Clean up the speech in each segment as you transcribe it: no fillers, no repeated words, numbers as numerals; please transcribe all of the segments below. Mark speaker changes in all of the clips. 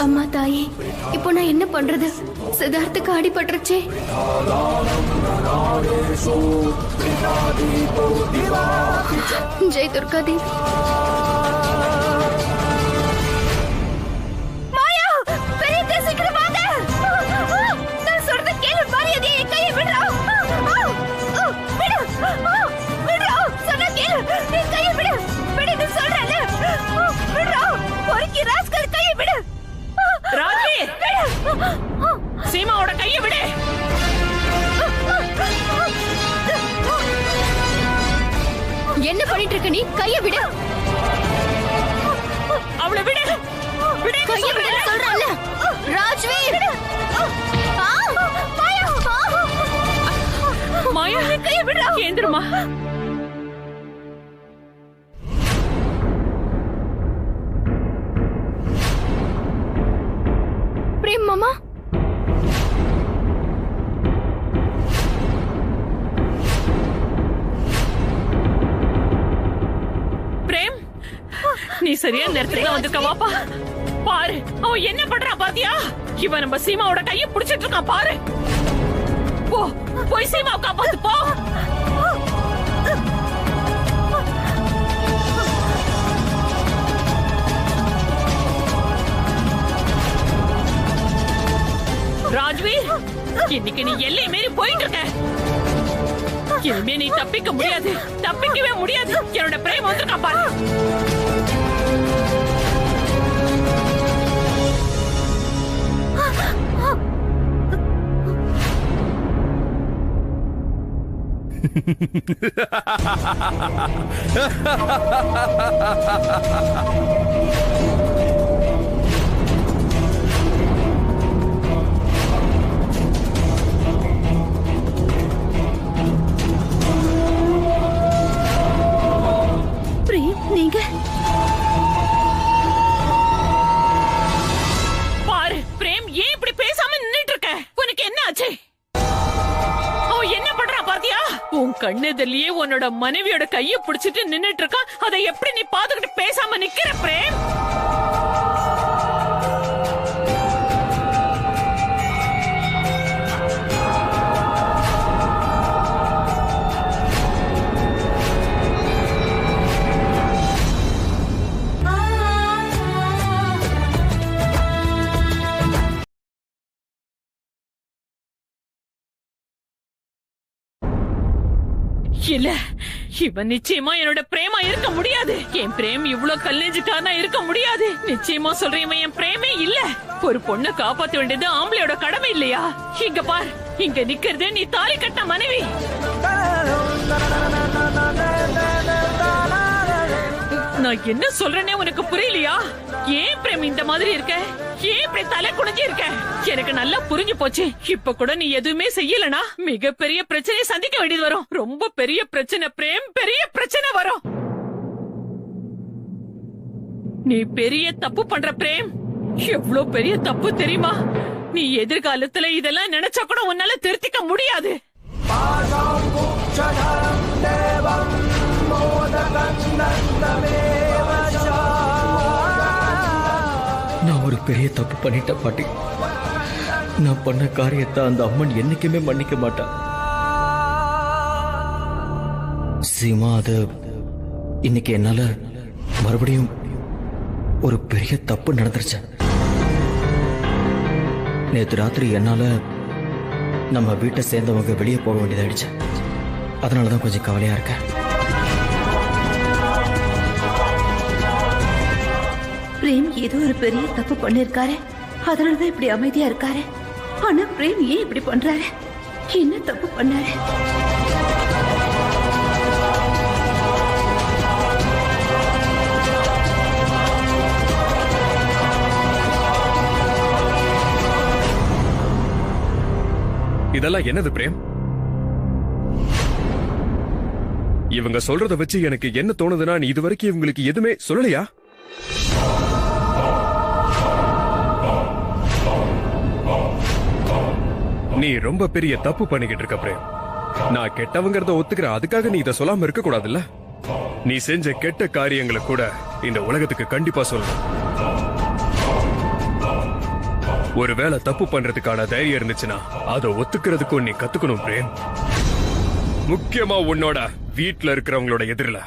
Speaker 1: அம்மா தாயே, இப்போ நான் என்ன பண்றது? சித்தார்த்துக்கு அடிபட்டுருச்சே. ஜெய் துர்கா தேவி.
Speaker 2: சீமாவோட கையை விடு.
Speaker 1: என்ன பண்ணிட்டு இருக்க நீ? கையை விடு.
Speaker 2: அவளை விடு.
Speaker 1: கையை விடு சொல்றல. ராஜ்வீர்.
Speaker 2: மாயா கையை விடு. கேந்திரமா.
Speaker 1: பிரேம் மாமா.
Speaker 2: பிரேம், நீ சரியான நேரத்துக்கு வந்திருக்க. வாப்பா பாரு, அவன் என்ன பண்றான் பாத்தியா? இவன் நம்ம சீமாவோட கையை புடிச்சிட்டு இருக்கான் பாரு. போ, போய் சீமாவை காப்பாத்து போ. ராஜ்வீர், இன்னைக்கு நீ எல்லை மீறி போயிட்டு இருக்க. இனிமே நீ தப்பிக்க முடியாது, தப்பிக்கவே முடியாது. என்னோட பிரேம் வந்திருக்கா பாரு.
Speaker 1: நீங்க
Speaker 2: பாரு பிரேம், ஏன் இப்படி பேசாம நின்னுட்டு இருக்க? உனக்கு என்ன ஆச்சு? அவன் என்ன பண்றா பாத்தியா? உன் கண்ணெதிரிலேயே உன்னோட மனைவியோட கையை பிடிச்சிட்டு நின்னுட்டு இருக்கான். அதை எப்படி நீ பாத்துக்கிட்டு பேசாம நிக்கிற பிரேம்? இல்ல, இவன் நிச்சயமா என்னோட பிரேமா இருக்க முடியாது. என் பிரேம் இவ்வளவு கல்லெஞ்சுக்காரனா இருக்க முடியாது. நிச்சயமா சொல்றேன், இவன் என் பிரேமே இல்ல. ஒரு பொண்ணை காப்பாத்த வேண்டியது ஆம்பளையோட கடமை இல்லையா? இங்க பார், இங்க நிக்கிறது நீ தாலி கட்ட மனைவி. நான் என்ன சொல்றேனே உனக்கு புரியலையா? ஏன் பிரேம் இந்த மாதிரி இருக்க? ஏன் இப்படி தலை குனிஞ்சு இருக்க? எனக்கு நல்லா புரிஞ்சு போச்சு. இப்ப கூட நீ எதுவுமே செய்யலனா மிகப்பெரிய பிரச்சனையை சந்திக்க வேண்டியது வரும். ரொம்ப பெரிய பிரச்சனை பிரேம், பெரிய பிரச்சனை வரும். நீ பெரிய தப்பு பண்ற பிரேம். எவ்வளவு பெரிய தப்பு தெரியுமா? நீ எதிர்காலத்துல இதெல்லாம் நினைச்சா கூட உன்னால திருத்திக்க முடியாது.
Speaker 3: நான் ஒரு பெரிய தப்பு பண்ணிட்டேன் பாட்டி. நான் பண்ண காரியத்தை அந்த அம்மன் என்னைக்குமே மன்னிக்க மாட்டான். சீமா, அது இன்னைக்கு என்னால மறுபடியும் ஒரு பெரிய தப்பு நடந்துருச்சு. நேற்று ராத்திரி என்னால நம்ம வீட்டை சேர்ந்தவங்க வெளியே போக வேண்டியதாயிடுச்சு. அதனாலதான் கொஞ்சம் கவலையா இருக்கேன்.
Speaker 4: பிரேம் ஏதோ ஒரு பெரிய தப்பு பண்ணிருக்காரு. அதனாலதான் இப்படி அமைதியா இருக்காரு. ஆனா பிரேம் ஏன் இப்படி பண்றாரு? என்ன தப்பு பண்ணாரு?
Speaker 5: இதெல்லாம் என்னது பிரேம்? இவங்க சொல்றத வச்சு எனக்கு என்ன தோணுதுன்னா, நீ இதுவரைக்கும் இவங்களுக்கு எதுவுமே சொல்லலையா? நீ ரொம்ப பெரிய தப்பு பண்ணிக்கிட்டு இருக்க பிரேம். நான் கெட்டவங்கிறத ஒத்துக்கிறேன். அதுக்காக நீ இதை சொல்லாம இருக்க கூடாதுல்ல? நீ செஞ்ச கெட்ட காரியங்களை கூட இந்த உலகத்துக்கு கண்டிப்பா சொல்லணும். ஒருவேளை தப்பு பண்றதுக்கான தைரியம் இருந்துச்சுன்னா அதை ஒத்துக்கிறதுக்கும் நீ கத்துக்கணும் பிரேம். முக்கியமா உன்னோட வீட்டுல இருக்கிறவங்களோட எதிரில.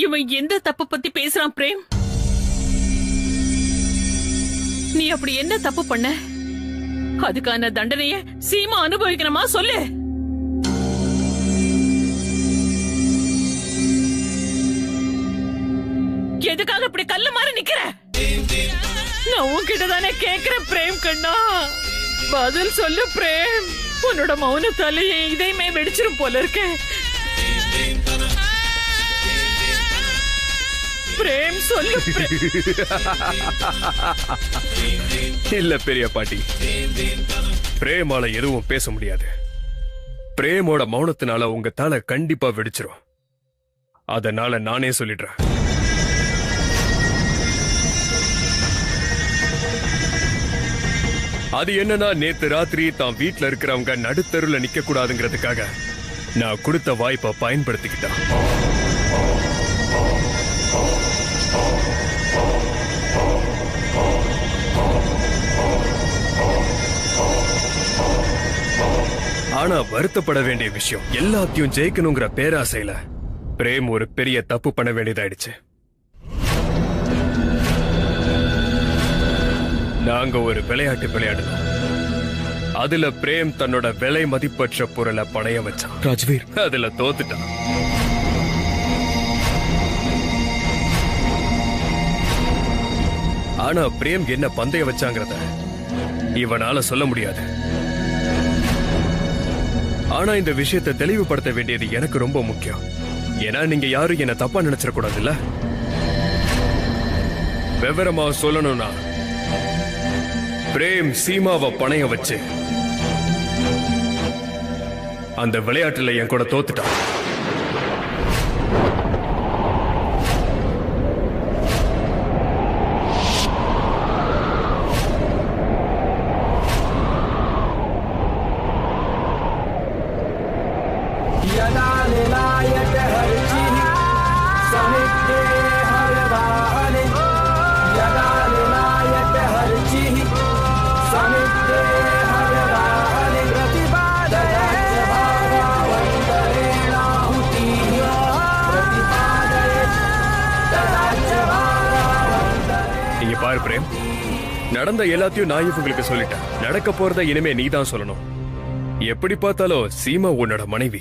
Speaker 2: இவன் எந்த தப்பு பத்தி பேசுறான் பிரேம்? நீ அப்படி என்ன தப்பு பண்ண? அதுக்கான தண்டனைய சீமா அனுபவிக்கணுமா சொல்லு. எதுக்காக இப்படி கல்லு மாதிரி நிக்கிற? நான் உன்கிட்ட தானே கேக்குறேன் பிரேம் கண்ணா, பதில் சொல்லு பிரேம். உன்னோட மௌனத்தாலேயே இதையுமே வெடிச்சிரும் போல இருக்கு. பிரேம் சொல்லு.
Speaker 5: இல்ல பெரிய பாட்டி, பிரேமால எதுவும் பேச முடியாது. பிரேமோட மௌனத்தினால உங்க தலை கண்டிப்பா வெடிச்சிரும். அதனால நானே சொல்லிடுறேன். அது என்னன்னா, நேத்து ராத்திரி தான் வீட்டுல இருக்கிறவங்க நடுத்தருல நிக்க கூடாதுங்கிறதுக்காக நான் கொடுத்த வாய்ப்பை பயன்படுத்திக்கிட்டான். ஆனா வருத்தப்பட வேண்டிய விஷயம், எல்லாத்தையும் ஜெயிக்கணுங்கிற பேராசையில பிரேம் ஒரு பெரிய தப்பு பண்ண வேண்டியதாயிடுச்சு. நாங்க ஒரு விளையாட்டு விளையாடணும். அதுல பிரேம் தன்னோட விலை மதிப்பற்ற பொருளை பணைய வச்சான்.
Speaker 3: ராஜ்வீர்
Speaker 5: அதுல தோத்துட்டான். ஆனா பிரேம் என்ன பந்தய வச்சாங்கிறத இவனால சொல்ல முடியாது. ஆனா இந்த விஷயத்தை தெளிவுபடுத்த வேண்டியது எனக்கு ரொம்ப முக்கியம். ஏன்னா நீங்க யாரும் என்ன தப்பா நினைச்சிட கூடாதுல்ல. விவரமா சொல்லணும்னா, பிரேம் சீமாவை பணைய வச்சு அந்த விளையாட்டுல என் கூட தோத்துட்டான். பாரு பிரேம், நடந்த எல்லாத்தையும் நான் இவங்களுக்கு சொல்லிட்டேன். நடக்க போறத இனிமே நீ தான் சொல்லணும். எப்படி பார்த்தாலும் சீமா உன்னோட மனைவி.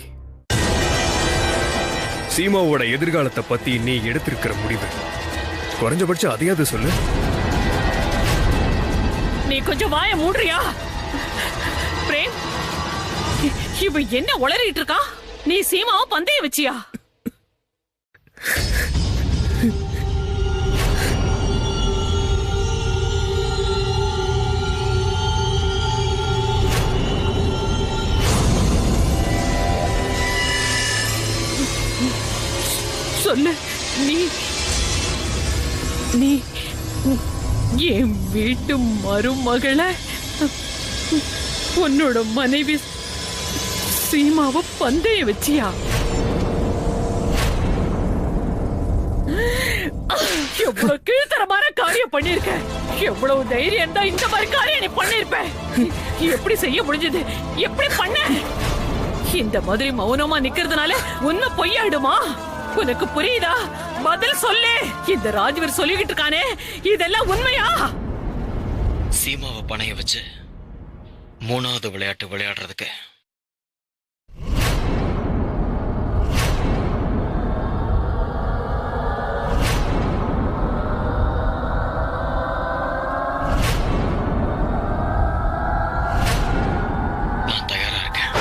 Speaker 5: சீமாவோட எதிர்காலத்தை பத்தி நீ எடுத்திருக்கிற முடிவு குறைஞ்சபட்சம் அதையாவது சொல்லு.
Speaker 2: நீ கொஞ்சம் வாய மூடுறியா பிரேம்? இவ என்ன உளறிட்டு இருக்கா? நீ சீமாவை பந்தய வச்சியா? சொல்லு. நீ என் வீட்டு மருமகளை, உன்னோட மனைவி சீமாவை பந்தய வச்சியா? எவ்வளவு கீழ்த்தரமான காரியம் பண்ணிருக்க. எவ்வளவு தைரியம் தான் இந்த மாதிரி காரியம் நீ பண்ணிருப்ப. எப்படி செய்ய முடிஞ்சது? எப்படி பண்ண? இந்த மாதிரி மௌனமா நிக்கிறதுனால உண்மை பொய்யாயிடுமா? உனக்கு புரியுதா? பதில் சொல்லு. இந்த ராஜ்வீர் சொல்லிக்கிட்டு இருக்கானே, இதெல்லாம் உண்மையா?
Speaker 3: சீமாவை பணைய வச்சு 3வது விளையாட்டு விளையாடுறதுக்கு நான் தயாரா இருக்கேன்.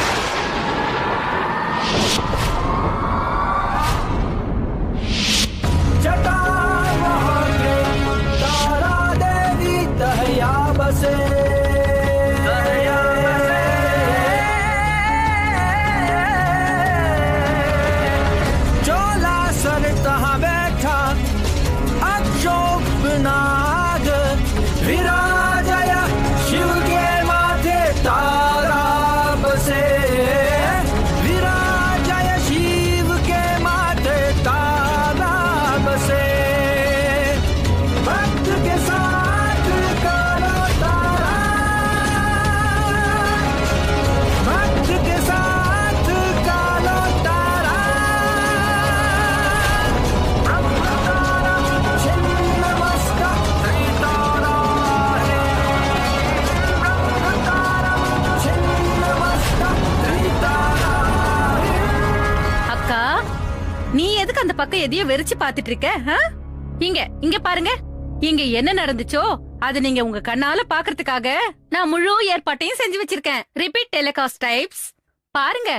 Speaker 6: பக்கம் எதையோ வெறிச்சு பாத்துட்டு இருக்க? இங்க இங்க பாருங்க, இங்க என்ன நடந்துச்சோ அது நீங்க உங்க கண்ணால பாக்குறதுக்காக நான் முழு ஏற்பாட்டையும் செஞ்சு வச்சிருக்கேன். ரிப்பீட் டெலிகாஸ்ட் டைப்ஸ் பாருங்க.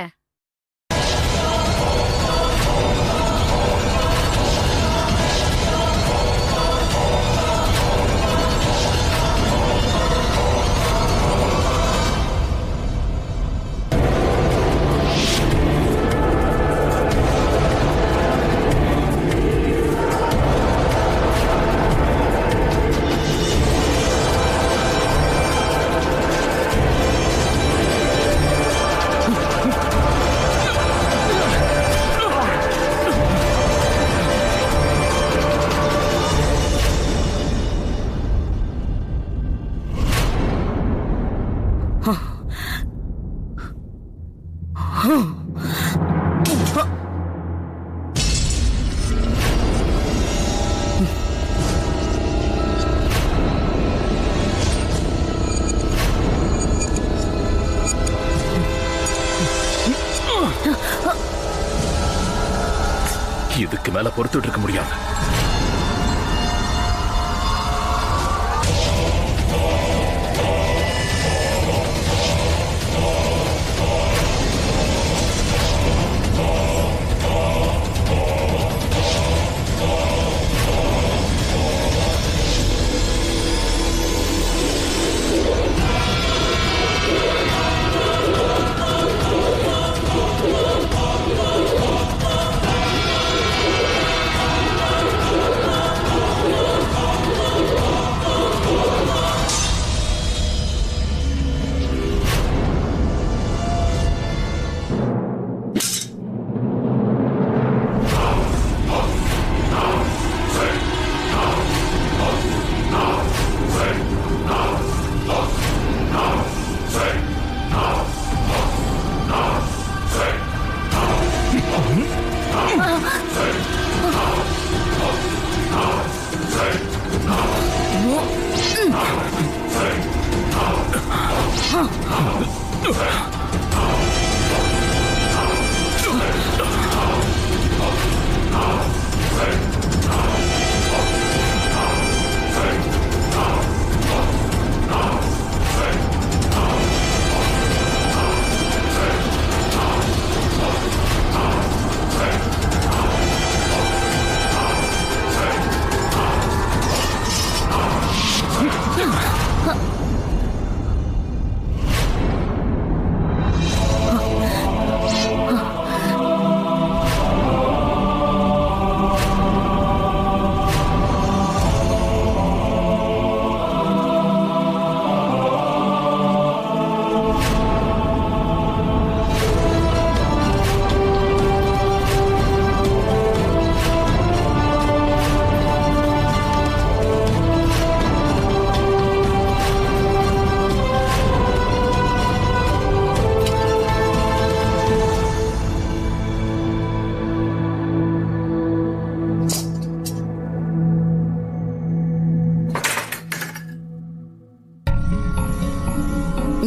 Speaker 7: இதுக்கு மேல பொறுத்துட்டு இருக்க முடியாது.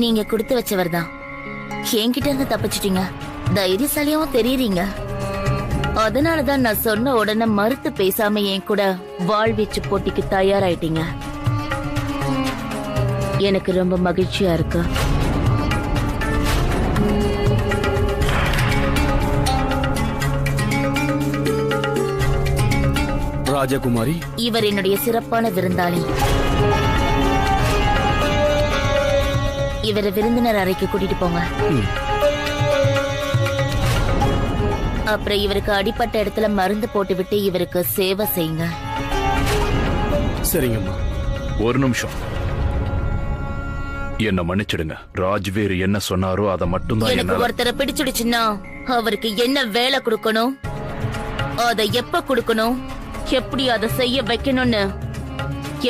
Speaker 8: நீங்க கொடுத்து வச்சவர் தான். என்கிட்ட இருந்து தப்பிச்சிட்டீங்க. தைரியசாலியாவும் தெரியுறீங்க. அதனாலதான் நான் சொன்ன உடனே மறுத்து பேசாம என் கூட வாழ்வீச்சு போட்டிக்கு தயாராயிட்டீங்க. எனக்கு ரொம்ப மகிழ்ச்சியா இருக்கு.
Speaker 7: ராஜகுமாரி,
Speaker 8: இவர் என்னுடைய சிறப்பான விருந்தாளி. இவரை விருந்தினர் அறைக்கு கூட்டிட்டு போங்க. அப்புறம் இவருக்கு அடிப்பட்ட இடத்துல மருந்து போட்டுவிட்டு இவருக்கு சேவை செய்யுங்க.
Speaker 7: சரிங்கம்மா. ஒரு நிமிஷம், என்ன மன்னிச்சிடுங்க. ராஜ்வீர் என்ன சொன்னாரோ அதை மட்டும்தான்.
Speaker 8: எனக்கு ஒருத்தரை பிடிச்சிடுச்சுன்னா அவருக்கு என்ன வேலை கொடுக்கணும், அதை எப்ப கொடுக்கணும், எப்படி அதை செய்ய வைக்கணும்னு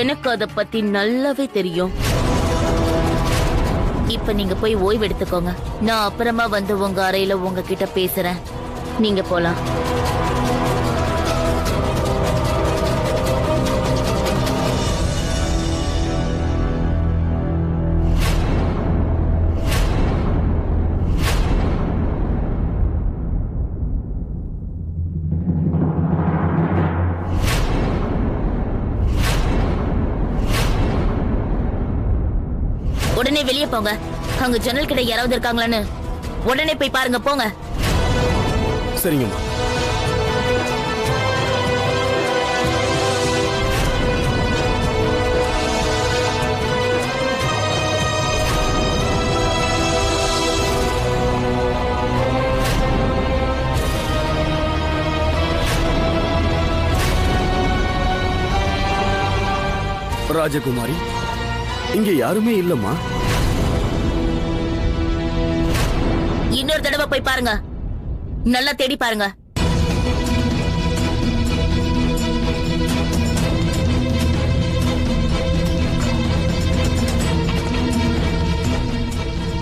Speaker 8: எனக்கு அதை பத்தி நல்லாவே தெரியும். இப்ப நீங்க போய் ஓய்வு எடுத்துக்கோங்க. நான் அப்புறமா வந்து உங்க அறையில உங்ககிட்ட பேசுறேன். நீங்க போலாம். உடனே வெளியே போங்க. அங்க ஜன்னல் கிட்ட யாராவது இருக்காங்களான்னு உடனே போய் பாருங்க. போங்க.
Speaker 9: சரிங்கம்மா. ராஜகுமாரி, இங்க யாருமே இல்லம்மா.
Speaker 8: இன்னொரு தடவை போய் பாருங்க. நல்லா தேடி பாருங்க.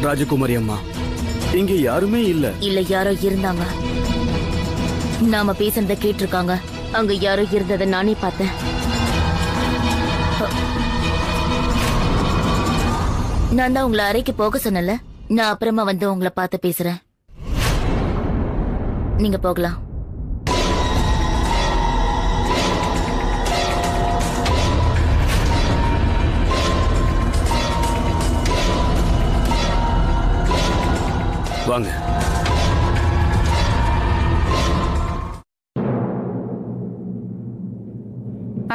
Speaker 9: ராஜகுமாரி அம்மா, இங்க யாருமே இல்ல.
Speaker 8: இல்ல, யாரோ இருந்தாங்க. நாம பேசுறத கேட்டிருக்காங்க. அங்க யாரோ இருந்ததை நானே பார்த்தேன். நான் தான் உங்களை அறைக்கு போக சொன்னல. நான் அப்புறமா வந்து உங்களை பார்த்து பேசுறேன். நீங்க போகலாம்.
Speaker 9: வாங்க.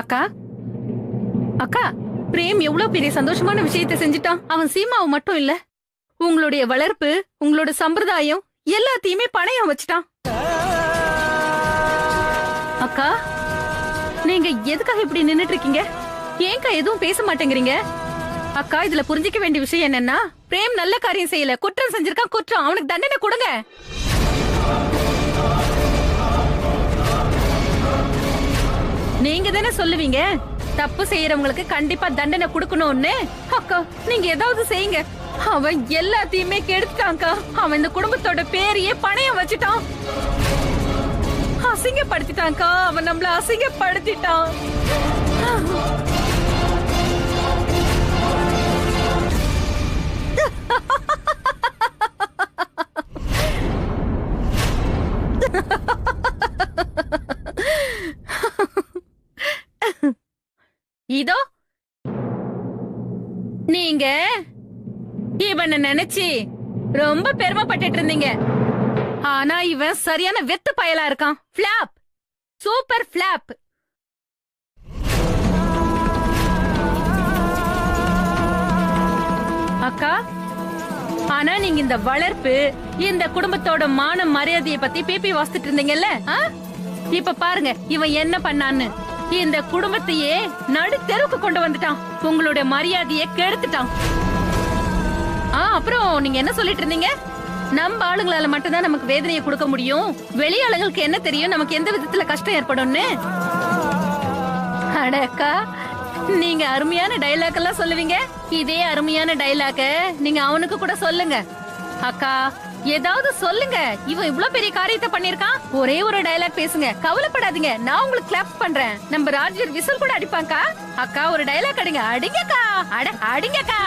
Speaker 6: அக்கா அக்கா, பிரேம் எவ்வளவு பெரிய சந்தோஷமான விஷயத்தை செஞ்சுட்டான். அவன் சீமாவை மட்டும் இல்ல, உங்களுடைய வளர்ப்பு, உங்களோட சம்பிரதாயம் எல்லாத்தையுமே பணையம் வச்சுட்டான். அக்கா, நீங்க எதுக்காக இப்படி நின்னுட்டு இருக்கீங்க? ஏன்க்கா எதுவும் பேச மாட்டேங்கிறீங்க? அக்கா, இதுல புரிஞ்சிக்க வேண்டிய விஷயம் என்னன்னா, பிரேம் நல்ல காரியம் செய்யல, குற்றம் செஞ்சிருக்கான். குற்றம், அவனுக்கு தண்டனை கொடுங்க. நீங்க தானே சொல்லுவீங்க தப்பு செய்யறவங்களுக்கு கண்டிப்பா தண்டனை கொடுக்கணும்னு. அக்கா, நீங்க ஏதாவது செய்யுங்க. அவன் எல்லாத்தையுமே கெடுத்துட்டான்க்கா. அவன் இந்த குடும்பத்தோட பேரையே பணையம் வச்சுட்டான். அசிங்கப்படுத்திட்டான்க்கா. அவன் நம்மள அசிங்கப்படுத்திட்டான். இதோ நீங்க இவனை நினைச்சு ரொம்ப பெருமைப்பட்டு இருந்தீங்க. ஆனா இவன் சரியான வெத்து பயலா இருக்கான். Flop, super flop. அக்கா, ஆனா நீங்க இந்த வளர்ப்பு, இந்த குடும்பத்தோட மான மரியாதையை பத்தி பேப்பி வாசிட்டு இருந்தீங்கல்ல, இப்ப பாருங்க இவன் என்ன பண்ணான்னு. இந்த குடும்பத்தையே நடு தெருவுக்கு கொண்டு வந்துட்டான். உங்களுடைய மரியாதையை கெடுத்துட்டான். அப்புறம் நீங்க என்ன சொல்லிட்டு இருந்தீங்க? நம்ம ஆளுங்களால மட்டும்தான் நமக்கு வேதனையை கொடுக்க முடியும், வெளி ஆளுங்களுக்கு என்ன தெரியும் நமக்கு எந்த விதத்துல கஷ்டம் ஏற்படும்னு. அடக்கா, நீங்க அருமையான டைலாக் எல்லாம் சொல்லுவீங்க. இதே அருமையான டைலாக நீங்க அவனுக்கு கூட சொல்லுங்க. அக்கா, ஏதாவது சொல்லுங்க. இவன் இவ்வளவு பெரிய காரியத்தை பண்ணிருக்கான். ஒரே ஒரு டைலாக் பேசுங்க, கவலைப்படாதீங்க. நான் உங்களுக்கு கிளாப் பண்றேன். நம்ம ராஜ்வீர் விசில் கூட அடிப்பாங்கா. அக்கா, ஒரு டைலாக் அடிங்க. அடிங்கக்கா, அடிங்கக்கா.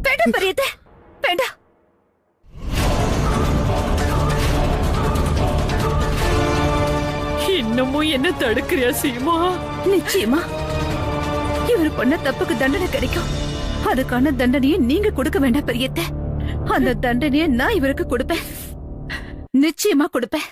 Speaker 6: வேண்டாம் பெரியதே, வேண்டாம்.
Speaker 2: இன்னமும் என்ன தடுக்கிறியா சீமா?
Speaker 4: நிச்சயமா இவர் பண்ண தப்புக்கு தண்டனை கிடைக்கும். அதுக்கான தண்டனையை நீங்க கொடுக்க வேண்டாம் பெரியத்த. அந்த தண்டனையை நான் இவருக்கு கொடுப்பேன். நிச்சயமா கொடுப்பேன்.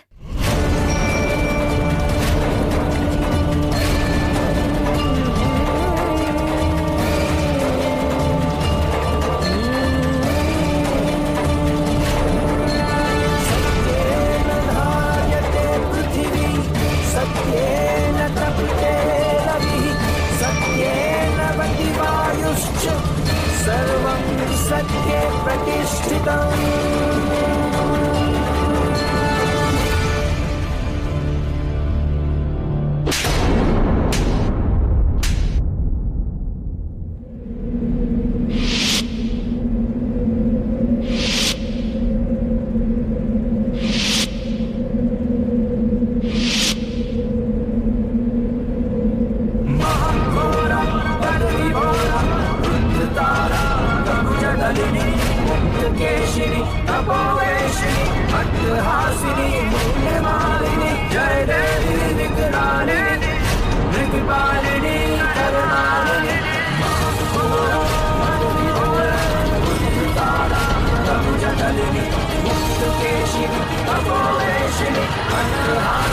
Speaker 10: केशिनी तपोवेशिनी अट्टहासिनी पुण्यमालिनी ஆ